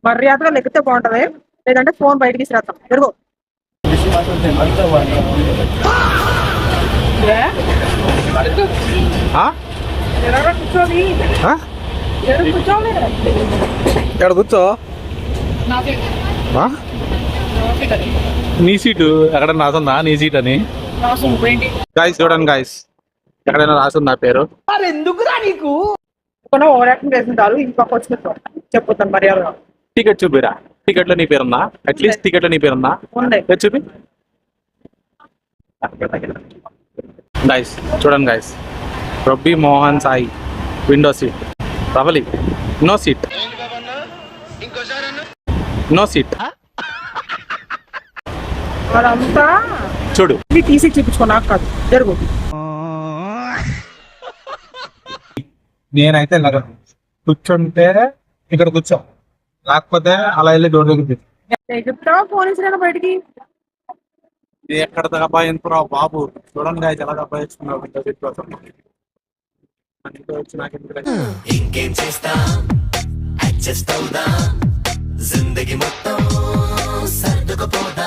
మర్యాదగా లెక్కితే బాగుంటది, లేదంటే ఫోన్ బయటికి ఇసిరేస్తాం. జరుగు. ఇక్కడ కూర్చో. నీ సీటు ఎక్కడ రాసుందా నీ సీట్ అని? గాయస్ చూడండి గాయస్, ఎక్కడైనా రాసుందా పేరు? ఎందుకురా నీకు ఓవర్ యాక్టింగ్ చేస్తుంటారు. ఇంకొక వచ్చి చెప్పుతాను మర్యాదగా. టికెట్ చూపిరా. టికెట్ లో నీ పేరుందా? అట్లీస్ట్ టికెట్ లో నీ పేరుందా? చూపి గాయస్. చూడండి guys, Rabbi Mohan Sai window seat. Ravali no seat, no seat. అదంతా చూడు టీసీ చూపించుకో, నాకు కాదు. జరుగు. నేనైతే కూర్చుంటే ఇక్కడ కూర్చో, లేకపోతే అలా వెళ్ళి డోర్ దగ్గర. చెప్తావా ఫోన్ ఇచ్చినా బయటికి? ఎక్కడ దబాయించురా బాబు. చూడండి గాయస్ ఎలా దబాయిస్తున్నావు విండో సీట్ కోసం. ఇంకేం చేస్తా అడ్జస్ట్ అవుదా జిందగీ మొత్తం సర్దుకుపోదా.